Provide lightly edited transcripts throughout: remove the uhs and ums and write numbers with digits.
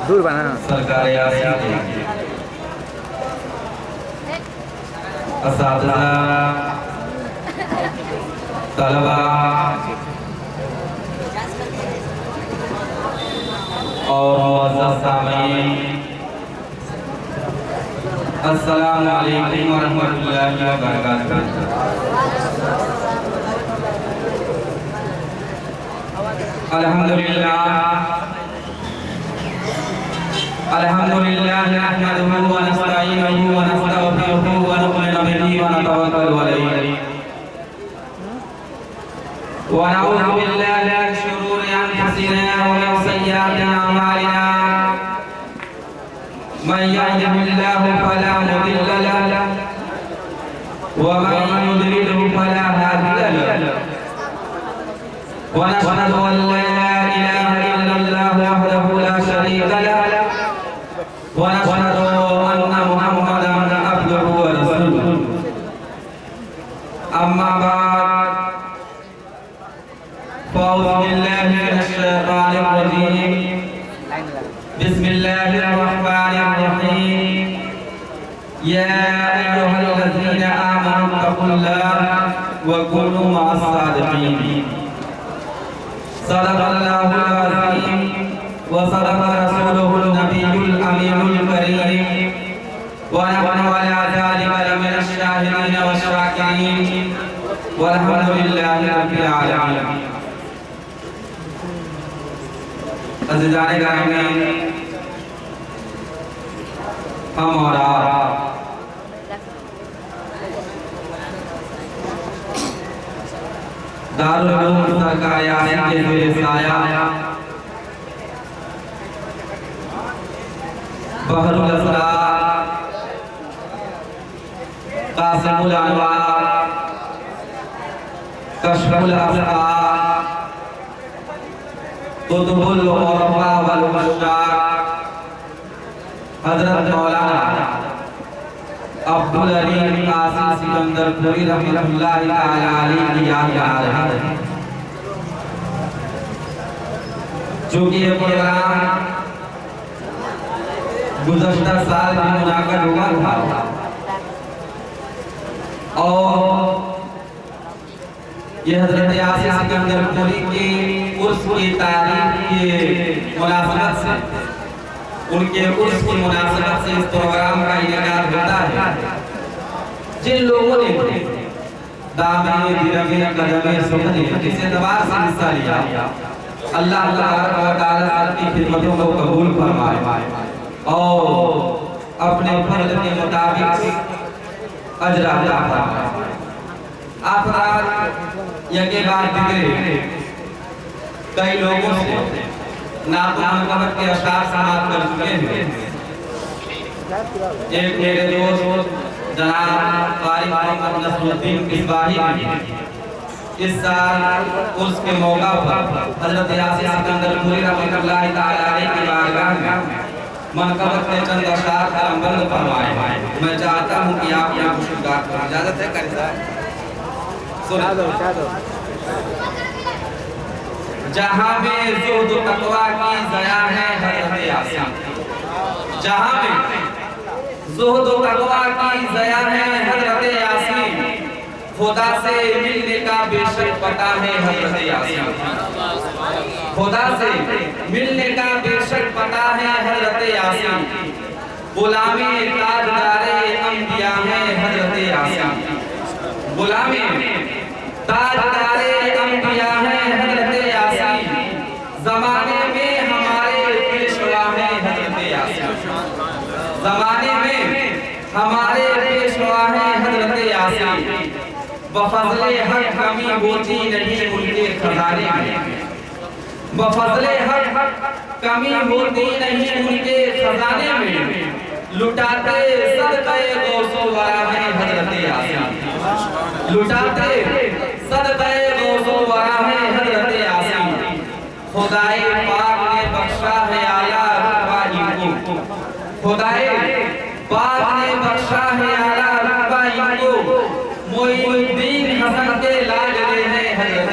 دور بنا سرکار یاسین اساتذہ طلبہ اور معزز سامعین السلام علیکم ورحمۃ اللہ وبرکاتہ۔ الحمدللہ نحمده ونستعینه ونستغفره ونؤمن به ونتوکل علیہ ونعوذ باللہ من شرور انفسنا ومن سیئات اعمالنا من يهده الله فلا مضل له ومن يضلل فلا هادي له ونشهد أن لا إله إلا الله وحده لا شريك له ونشهد أن محمدا عبده ورسوله أما بعد فأعوذ بالله من الشيطان الرجيم بسم الله الرحمن الرحيم يا أيها الذين آمنوا اتقوا الله وكونوا مع الصادقين صدق الله العظيم وصدق رسوله النبي الأمين الكريم ونحن على ذلك لمن الشاهدين والشاكرين والحمد لله رب العالمين۔ عزیزان گرامی، ہم اور آپ دارالعلوم سرکار یاسین کے زیر سایہ بحر الاسرار قاسم الانوار کشف الاسرار قطب العرفاء والمشتاق حضرت مولانا عبدالعلیم قاسم سکندر پوری رحمۃ اللہ تعالی علیہ کی یاد آ رہا ہے۔ چونکہ یہ پروگرام گزشتہ سال بھی منعقد ہوا تھا اور یہ حضرت یاسین سکندر پوری کی عرس کی تاریخ کی مناسبت سے، ان کے عرس کی مناسبت سے اس پروگرام کا انعقاد ہوتا ہے۔ جن لوگوں نے دامے درمی قدمے سخنے اس اعتبار سے حصہ لیا، اللہ تبارک و تعالیٰ سب کی خدمتوں کو قبول فرمائے اور اپنے فضل کے مطابق اجر عطا فرمائے۔ افراد یکے بعد دیگرے کئی لوگوں سے نعت و منقبت کے اشعار سماعت کر چکے ہیں۔ ایک میرے دوست جناب قاری محمد نصر الدین مصباحی نے اس سال عرس کے موقع پر حضرت یاسین سکندر پوری رحمۃ اللہ تعالی علیہ کی بارگاہ میں منقبت کے چند اشعار قلمبند فرمائے۔ میں چاہتا ہوں کہ آپ یہاں خوشگوار کریں، اجازت ہے قاری صاحب؟ جہاں میں زہد و تقویٰ کی ضیاء ہے حضرت یاسین، جہاں میں زہد و تقویٰ کی ضیاء ہے حضرت یاسین، خدا سے ملنے کا بے شک پتہ ہے حضرت یاسین، خدا سے ملنے کا بے شک پتہ ہے حضرت یاسین، غلامی تاجدار انبیاء ہے حضرت یاسین، غلامی تاجدار انبیاء ہے حضرت یاسین، زمانے میں ہمارے پیشوا ہے حضرت یاسین، زمانے میں ہمارے پیشوا ہے حضرت یاسین، بفضل حق کمی ہوتی نہیں ان کے خزانے میں، بفضل حق کمی ہوتی نہیں ان کے خزانے میں، لٹاتے صدقہ غوث و ورا ہے حضرت یاسین، لٹاتے صدقہ غوث و ورا ہے حضرت یاسین، خدائے پاک نے بخشا ہے اعلیٰ رتبہ ان کو، خدائے پاک نے بخشا ہے اعلیٰ رتبہ ان کو، معین الدین حسن کے لاڈلے ہیں حضرت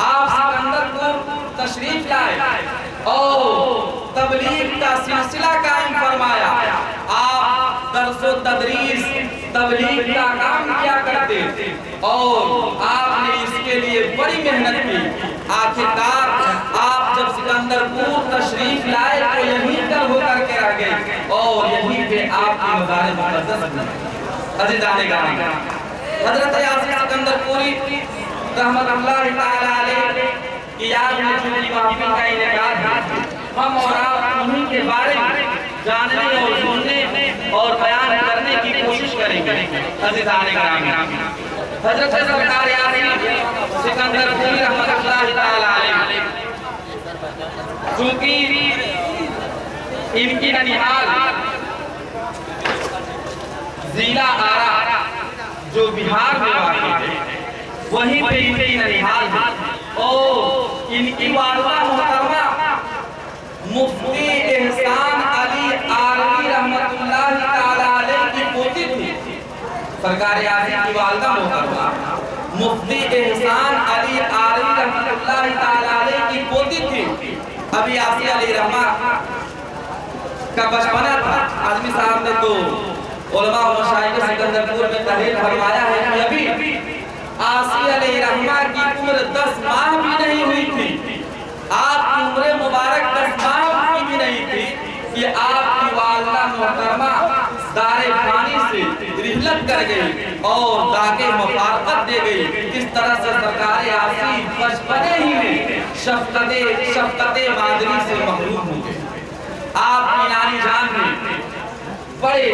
آپ سکندرپور تشریف لائے اور تبلیغ کا سلسلہ قائم فرمایا. آپ درس و تدریس تبلیغ کا کام کیا کرتے اور آپ نے اس کے لیے بڑی محنت کی. آخرکار آپ جب سکندرپور تشریف لائے تو یہیں پر ہو کر کے رہ گئے اور یہیں پہ آپ کی مزار مقدس ہوئی. عزیزان گرامی، حضرت یاسین سکندرپوری رحمت اللہ تعالیٰ علیہ کی یاد میں چونکہ محفل کا انعقاد ہے، ہم اور آپ انہیں کے بارے میں جاننے اور سننے اور بیان کرنے کی کوشش کریں گے. عزیزان گرامی، حضرت سرکار یاسین سکندرپوری رحمت اللہ تعالیٰ علیہ چونکہ ان کی ننیحال ضلع آرا جو بہار میں واقع ہے وہیں پہ ان کی ننیحال ہے اور ان کی والدہ محترمہ مفتی احسان علی آروی رحمت اللہ تعالیٰ علیہ کی پوتی تھی. سرکار یاسین کی والدہ محترمہ مفتی احسان علی آروی رحمت اللہ تعالیٰ علیہ کی پوتی تھی. ابھی یاسین علیہ رحمہ کا بچپنا تھا. آدمی صاحب نے تو علماء و مشائخ سکندرپور میں تحریر فرمایا ہے کہ ابھی آسی علیہ رحمہ کی عمر 10 ماہ بھی نہیں ہوئی تھی. آپ کی عمر مبارک 10 ماہ کی بھی نہیں تھی کہ آپ کی والدہ محترمہ دار فانی سے رحلت کر گئی اور داغِ مفارقت دے گئی. اس طرح سے سرکار یاسین بچپنے ہی میں شفقت مادری سے محروم ہو گئے. آپ کی نانی جان نے بڑے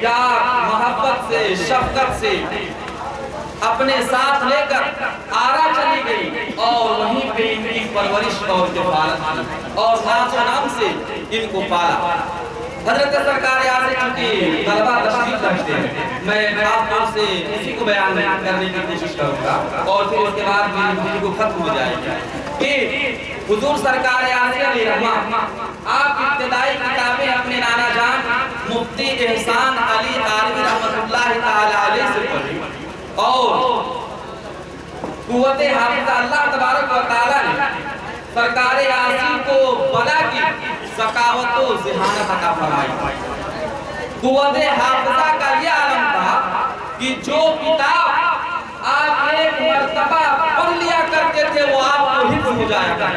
پیار محبت سے شفقت سے اپنے ساتھ لے کر آرا چلی گئی اور وہیں پہ ان کی پرورش اور کفالت اور ناز و نام سے ان کو پالا. حضرت سرکار یاسین چونکہ طلبہ تشریف رکھتے ہیں، میں خاص طور سے اسی کو بیان کرنے کی کوشش کروں گا اور پھر اس کے بعد میری گفتگو ختم ہو جائے گی کہ حضور سرکار یاسین علیہ رحمہ آپ ابتدائی کتابیں اپنے نانا جان مفتی احسان علی آروی رحمت اللہ تعالیٰ علیہ سے پڑھی اور قوت حافظہ اللہ تبارک و تعالیٰ نے سرکار یاسین کو بلا کی سخاوت و ذہانت عطا فرمائی. قوت حافظہ کا یہ عالم تھا کہ جو کتاب آپ ایک مرتبہ پڑھ لیا کرتے تھے وہ آپ کو حفظ ہو جائے گا.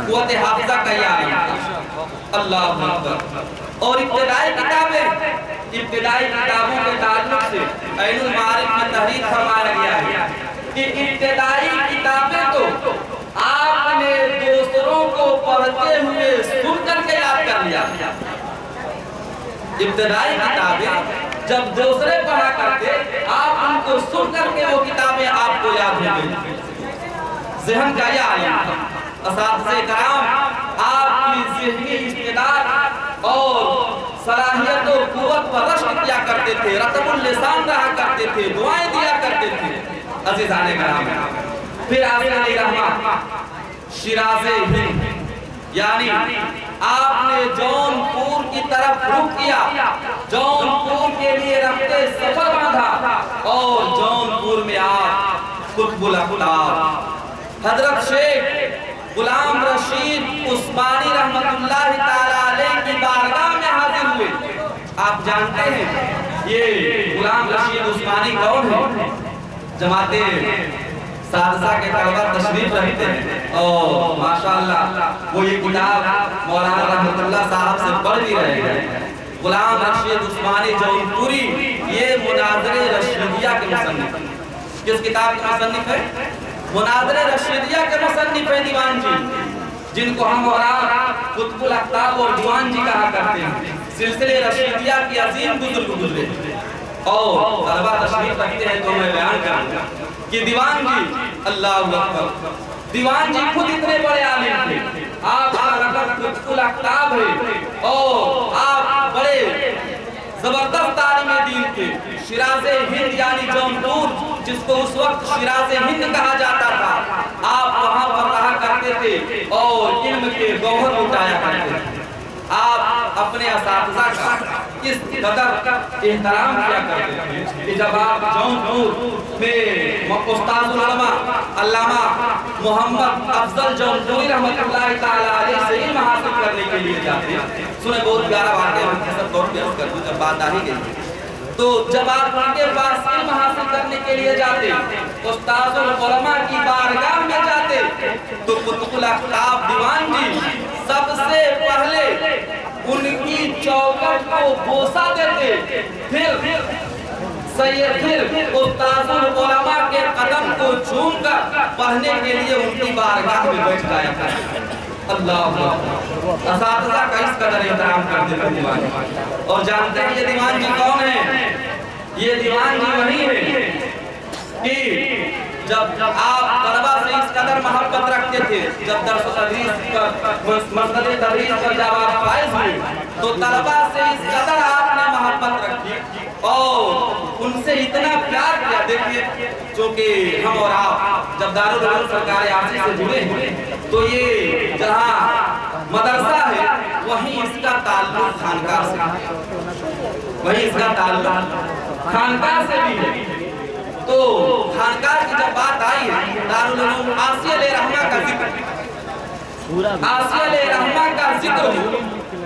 قوت حافظہ کا یہ عالم تھا. اللہ اکبر. اور ابتدائی کتابوں کے تعلق سے عین المعارف میں تحریر فرمایا گیا ہے کہ ابتدائی کتابیں تو آپ نے دوسروں کو پڑھتے ہوئے سن کر کے یاد کر لیا. ابتدائی کتابیں جب دوسرے پڑھا کرتے آپ ان کو سن کر کے وہ کتابیں آپ کو یاد ہو گئی. ذہن کا یہ عالم تھا. اساتذہ کرام آپ کی ذہنی استعداد اور صلاحیت و قوت پر رشک کیا کرتے تھے، رطب اللسان رہا کرتے تھے، دعائیں دیا کرتے تھے. عزیزان کرام، پھر یاسین علیہ رحمہ شیراز ہند یعنی آپ نے جون پور کی طرف رخ کیا. جون پور کے لیے رفتے سفر باندھا اور جون پور میں آپ قطب الاقطاب حضرت شیخ غلام رشید عثمانی رحمت اللہ تعالیٰ علیہ کی بارگاہ میں حاضر ہوئے. آپ جانتے ہیں یہ غلام رشید عثمانی کون ہے؟ جماعت سادسہ کے طلبہ تشریف رکھتے ہیں اور ماشاءاللہ وہ یہ کتاب مولانا رحمت اللہ صاحب سے پڑھ بھی رہے ہیں. غلام رشید عثمانی جون پوری یہ مناظر رشیدیہ کے مصنف ہیں. کس کتاب کے مصنف ہے؟ مناظر رشیدیہ کے مصنف ہیں دیوان جی، جن کو ہم اور آپ قطب الاقطاب اور دیوان جی کہا کرتے ہیں. سلسلے رشیدیہ کی عظیم بزرگ گزرے اور طلبہ تشریف رکھتے ہیں تو میں بیان کروں گا کہ دیوان جی اللہ اکبر، دیوان جی خود اتنے بڑے عالم تھے. آپ کا لقب قطب الاقطاب ہے اور آپ بڑے زبردست عالم دین تھے. شیراز ہند یعنی جون پور جس کو اس وقت شیراز ہند کہا جاتا تھا، آپ وہاں پر رہا کرتے تھے اور علم کے گوہر اٹھایا کرتے تھے. آپ اپنے اساتذہ کا اس قدر احترام کیا کرتے تھے کہ جب آپ جونپور میں استاد العلماء علامہ محمد افضل جونپوری رحمت اللہ تعالیٰ علیہ سے علم حاصل کرنے کے لیے جاتے ہیں. سنیں بہت پیارا واقعہ ہے، میں سب طور پہ عرض کر دوں جب بات آ ہی گئی. تو جب آپ ان کے پاس علم حاصل کرنے کے لیے جاتے استاد العلماء کی بارگاہ میں جاتے تو قطب الاقطاب دیوان جی سب سے پہلے ان کی چوکٹ کو بوسہ دیتے، پھر استاد العلماء کے قدم کو چوم کر پڑھنے کے لیے ان کی بارگاہ میں بیٹھ جایا کرتے. اللہ اساتذہ کا اس قدر احترام کرتے تھے دیوان جی. اور جانتے ہیں یہ دیوان جی کون ہے؟ یہ دیوان جی وہی ہے کہ جب آپ طلبہ سے اس قدر محبت رکھتے تھے، جب درس و تدریس پر مسند تدریس پر جب آپ فائز ہوئے تو طلبہ سے اس قدر آپ نے محبت رکھی اور ان سے اتنا پیار کیا. دیکھیے چونکہ ہم اور آپ جب دارالعلوم سرکار عاصی سے جڑے ہیں تو یہ جہاں مدرسہ ہے وہیں اس کا تعلق خانقاہ سے بھی ہے. تو خانقاہ کی جب بات آئی ہے دارالعلوم عاصی علیہ رحمہ کا ذکر ہو،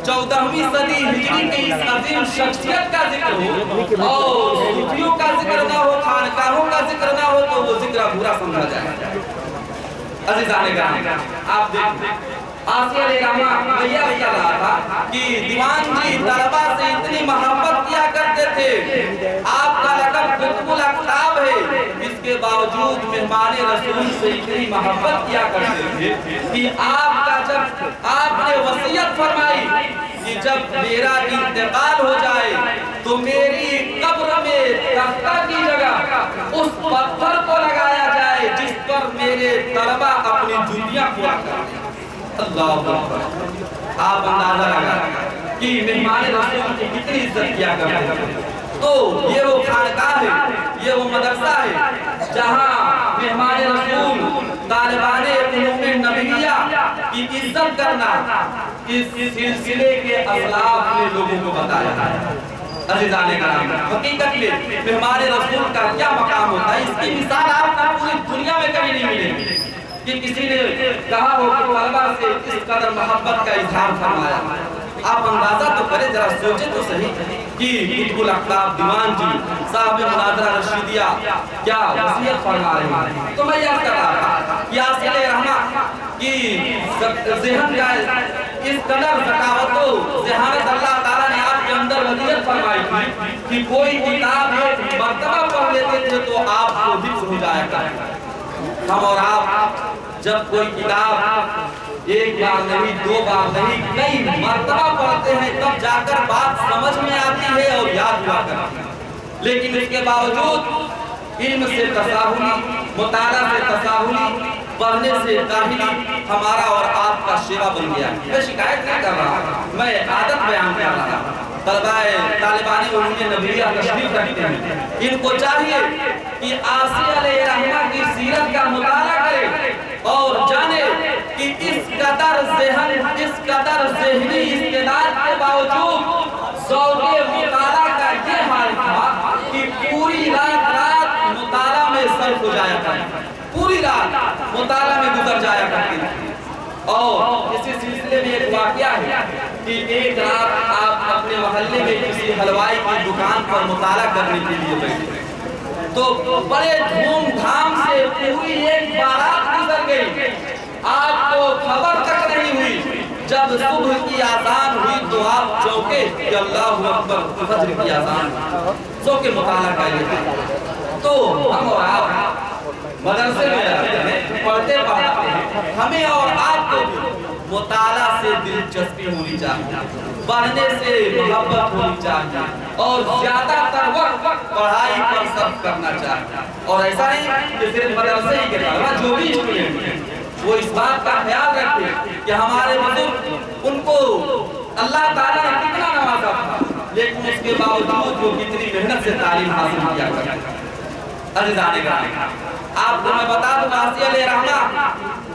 14ویں صدی ہجری کی اس عظیم شخصیت کا ذکر ہو اور صوفیوں کا ذکر نہ ہو، خانقاہوں کا ذکر نہ ہو تو وہ ذکر ادھورا سمجھا جائے. عزیزان گرامی آپ دیکھیں عاصی علیہ رحمہ یہ کہہ رہا تھا کہ دیوان جی طلبہ سے اتنی محبت کیا کرتے تھے، آپ کا لقب قطب الاقطاب ہے، اس کے باوجود مہمان رسول سے اتنی محبت کیا کرتے تھے کہ آپ کا جب آپ نے وصیت فرمائی کہ جب میرا انتقال ہو جائے تو میری قبر میں تختہ کی جگہ اس پتھر کو لگایا جائے جس پر میرے طلبہ اپنی جوتیاں پورا کرتے. اللہ اکبر. آپ اندازہ لگا کہ مہمان رسول کی کتنی عزت کیا کرتے ہیں. تو یہ وہ خانقاہ ہے، یہ وہ مدرسہ ہے جہاں مہمان رسول طالبان علوم نبویہ کی عزت کرنا اس سلسلے کے اسلاف نے لوگوں کو بتایا ہے. عزیزان کرام حقیقت میں مہمان رسول کا کیا مقام ہوتا ہے، اس کی مثال آپ کو پوری دنیا میں کہیں نہیں ملے گی کہ کسی نے کہا ہو کہ طلبہ سے اس قدر محبت کا اظہار فرمایا. آپ اندازہ تو کریں، ذرا سوچیں تو صحیح کہ قطب الاقطاب دیوان جی صاحب مناظرہ رشیدیہ کیا وصیت فرما رہے ہیں. تو میں یہ کہہ رہا تھا کہ عاصی علیہ رحمہ کی ذہن کا اس قدر ذکاوت و ذہانت اللہ تعالیٰ نے آپ کے اندر وصیت فرمائی تھی کہ کوئی کتاب ایک مرتبہ پڑھ لیتے تھے تو آپ کو حفظ ہو جایا کرتا. ہم اور آپ جب کوئی کتاب ایک بار نہیں، دو بار نہیں، کئی مرتبہ پڑھتے ہیں تب جا کر بات سمجھ میں آتی ہے اور یاد ہوا کرتی ہے. لیکن اس کے باوجود علم سے تساہلی، مطالعہ سے تساہلی، پڑھنے سے کاہلی ہمارا اور آپ کا شیوا بن گیا. میں شکایت نہیں کر رہا، میں عادت بیان کر رہا. طالبان علوم نبویہ تشریف رکھتے ہیں، ان کو چاہیے کہ عاصی علیہ رحمہ کی سیرت کا مطالعہ کرے اور جانے کہ اس قدر ذہنی استعداد کے باوجود ذوق مطالعہ کا یہ حال تھا کہ پوری رات مطالعہ میں صرف ہو جایا کرتا، پوری رات مطالعہ میں گزر جایا کرتی تھی. اور اسی سلسلے میں ایک واقعہ ہے کہ ایک رات آپ اپنے محلے میں کسی حلوائی کی دکان پر مطالعہ کرنے کے لیے بیٹھے تو بڑے دھوم دھام سے پوری ایک بارات گزر گئی. آپ کو خبر تک نہیں ہوئی. جب صبح کی آذان ہوئی تو آپ چونکے کہ اللہ اکبر، فجر کی آذان سو کے مطالعہ کریے. تو ہم اور آپ مدرسے میں رہتے ہیں، پڑھتے پڑھتے ہیں، ہمیں اور آپ کو بھی مطالعہ سے دلچسپی ہونی چاہیے، پڑھنے سے محبت ہونی چاہیے اور زیادہ تر وقت پڑھائی پر صرف کرنا چاہیے. اور ایسا نہیں کہ صرف مدرسے ہی کے طلبہ جو بھی اسٹوڈنٹ ہیں وہ اس بات کا خیال رکھتے کہ ہمارے بزرگ ان کو اللہ تعالیٰ نے کتنا نوازا تھا لیکن اس کے باوجود وہ کتنی محنت سے تعلیم حاصل کیا کرتے. عزیزان گرامی آپ کو میں بتا دوں عاصی علیہ رحمہ